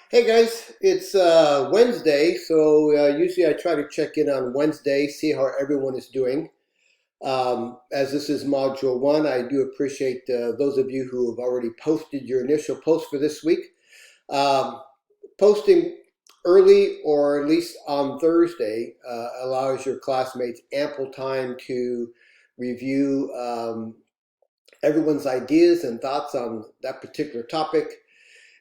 Hey guys, it's Wednesday, so usually I try to check in on Wednesday, see how everyone is doing. As this is Module 1, I do appreciate those of you who have already posted your initial post for this week. Um, Posting early or at least on Thursday allows your classmates ample time to review everyone's ideas and thoughts on that particular topic,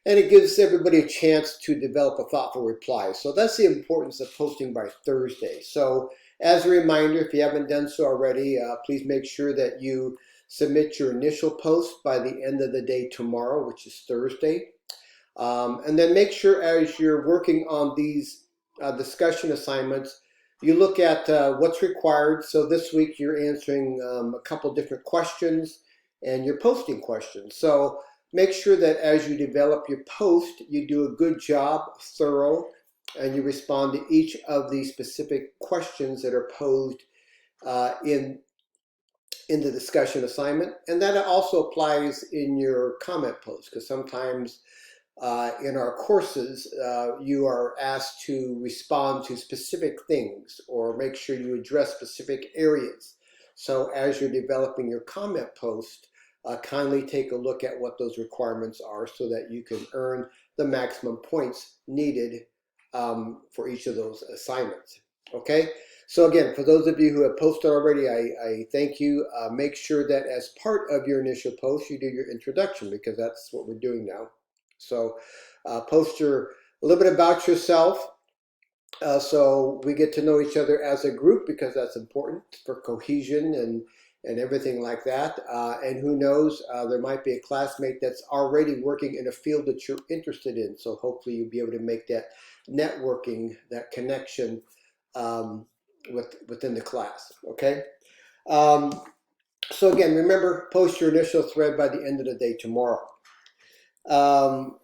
and it gives everybody a chance to develop a thoughtful reply. So that's the importance of posting by Thursday. So as a reminder, if you haven't done so already, please make sure that you submit your initial post by the end of the day tomorrow, which is Thursday. And then make sure as you're working on these discussion assignments, you look at what's required. So this week you're answering a couple different questions and you're posting questions. So make sure that as you develop your post, you do a good job, thorough, and you respond to each of the specific questions that are posed in the discussion assignment. And that also applies in your comment post, because sometimes in our courses, you are asked to respond to specific things or make sure you address specific areas. So as you're developing your comment post, kindly take a look at what those requirements are so that you can earn the maximum points needed for each of those assignments. Okay? So again, for those of you who have posted already, I thank you. Make sure that as part of your initial post, you do your introduction, because that's what we're doing now. So post a little bit about yourself, so we get to know each other as a group, because that's important for cohesion and everything like that. And who knows, there might be a classmate that's already working in a field that you're interested in. So hopefully you'll be able to make that networking, that connection within the class. Okay. Um, so again, remember, post your initial thread by the end of the day tomorrow. Um,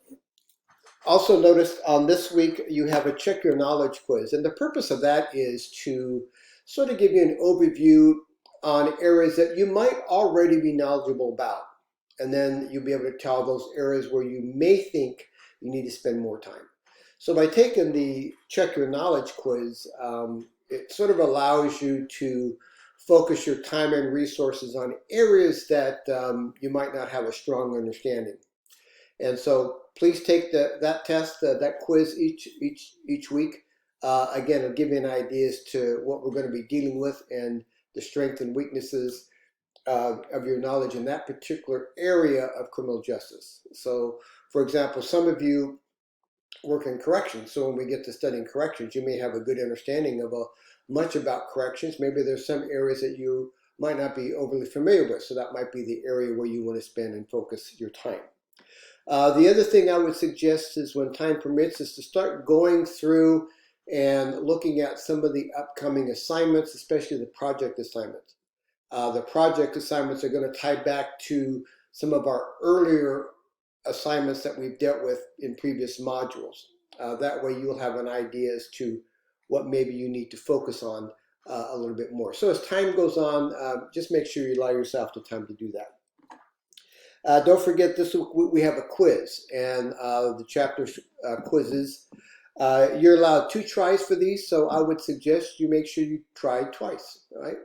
Also noticed on this week you have a check your knowledge quiz, and the purpose of that is to sort of give you an overview on areas that you might already be knowledgeable about, and then you'll be able to tell those areas where you may think you need to spend more time. So by taking the check your knowledge quiz, it sort of allows you to focus your time and resources on areas that you might not have a strong understanding. And so please take that test, that quiz each week. Again, it'll give you an idea as to what we're going to be dealing with and the strengths and weaknesses of your knowledge in that particular area of criminal justice. So, for example, some of you work in corrections. So when we get to studying corrections, you may have a good understanding of much about corrections. Maybe there's some areas that you might not be overly familiar with. So that might be the area where you want to spend and focus your time. The other thing I would suggest is, when time permits, is to start going through and looking at some of the upcoming assignments, especially the project assignments. The project assignments are going to tie back to some of our earlier assignments that we've dealt with in previous modules. That way you'll have an idea as to what maybe you need to focus on a little bit more. So as time goes on, just make sure you allow yourself the time to do that. Don't forget, this week we have a quiz, and the chapter quizzes. You're allowed 2 tries for these, so I would suggest you make sure you try twice, right?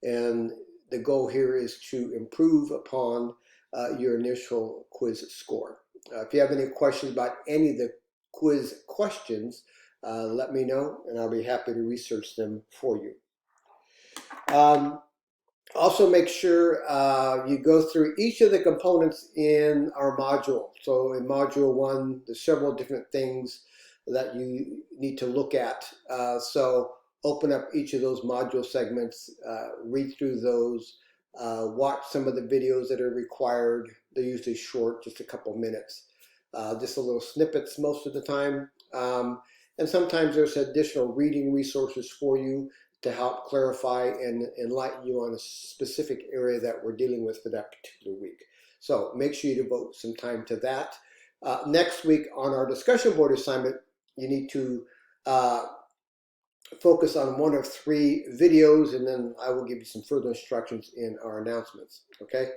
And the goal here is to improve upon your initial quiz score. If you have any questions about any of the quiz questions, let me know, and I'll be happy to research them for you. Also, make sure you go through each of the components in our module. So in module 1, there's several different things that you need to look at. So open up each of those module segments, read through those, watch some of the videos that are required. They're usually short, just a couple minutes. Just a little snippets most of the time. And sometimes there's additional reading resources for you to help clarify and enlighten you on a specific area that we're dealing with for that particular week. So make sure you devote some time to that. Next week on our discussion board assignment, you need to focus on 1 of 3 videos, and then I will give you some further instructions in our announcements. Okay.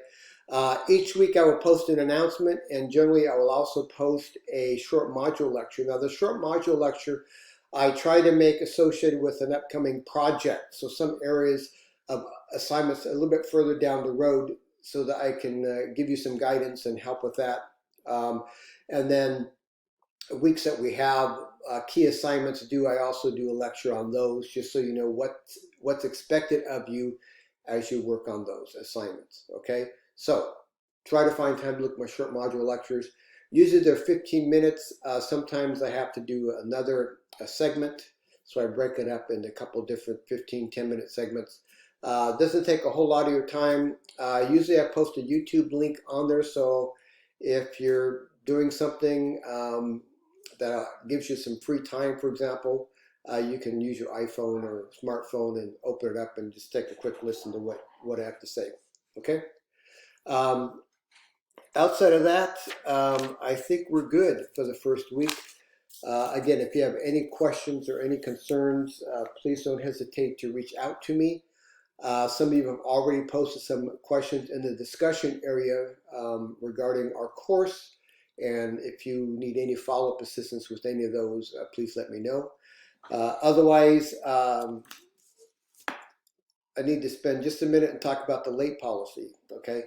Each week I will post an announcement, and generally I will also post a short module lecture. Now the short module lecture I try to make associated with an upcoming project. So some areas of assignments a little bit further down the road so that I can give you some guidance and help with that. And then weeks that we have key assignments due, I also do a lecture on those just so you know what's expected of you as you work on those assignments, okay? So try to find time to look at my short module lectures. Usually they're 15 minutes. Sometimes I have to do another segment, so I break it up into a couple different 15, 10-minute segments. Doesn't take a whole lot of your time. Usually I post a YouTube link on there, so if you're doing something that gives you some free time, for example, you can use your iPhone or smartphone and open it up and just take a quick listen to what I have to say, okay? Outside of that, I think we're good for the first week. Again, if you have any questions or any concerns, please don't hesitate to reach out to me. Some of you have already posted some questions in the discussion area regarding our course. And if you need any follow-up assistance with any of those, please let me know. Otherwise, I need to spend just a minute and talk about the late policy, okay?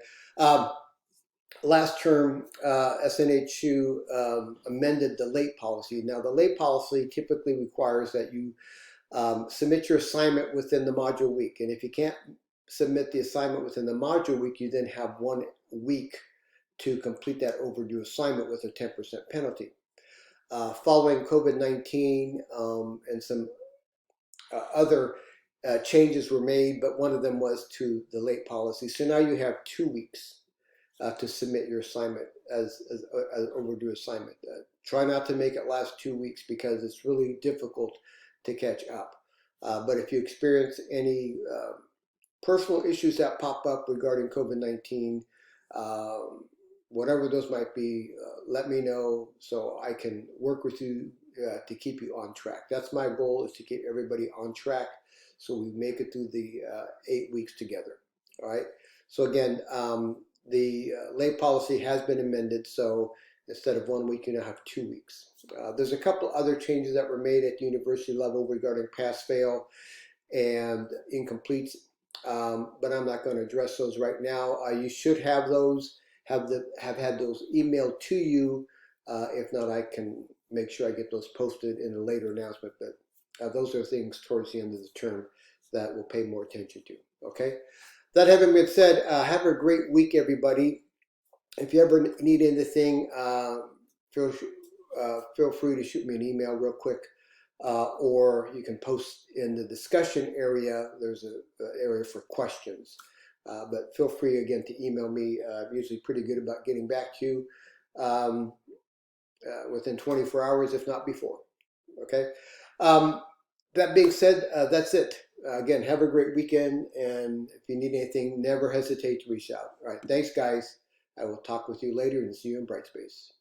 Last term, SNHU amended the late policy. Now, the late policy typically requires that you submit your assignment within the module week. And if you can't submit the assignment within the module week, you then have 1 week to complete that overdue assignment with a 10% penalty. Following COVID-19 and some other changes were made, but one of them was to the late policy. So now you have 2 weeks to submit your assignment as overdue assignment. Try not to make it last 2 weeks because it's really difficult to catch up. But if you experience any personal issues that pop up regarding COVID-19, whatever those might be, let me know so I can work with you to keep you on track. That's my goal, is to keep everybody on track so we make it through the 8 weeks together. All right. So again, the late policy has been amended, so instead of 1 week, you now have 2 weeks. There's a couple other changes that were made at the university level regarding pass-fail and incompletes, but I'm not going to address those right now. You should have those, have had those emailed to you. If not, I can make sure I get those posted in a later announcement, but those are things towards the end of the term that we'll pay more attention to, okay? That having been said, have a great week, everybody. If you ever need anything, feel free to shoot me an email real quick, or you can post in the discussion area. There's an area for questions, but feel free again to email me. I'm usually pretty good about getting back to you within 24 hours, if not before. Okay. That being said, that's it. Again, have a great weekend, and if you need anything, never hesitate to reach out. All right, thanks, guys. I will talk with you later and see you in Brightspace.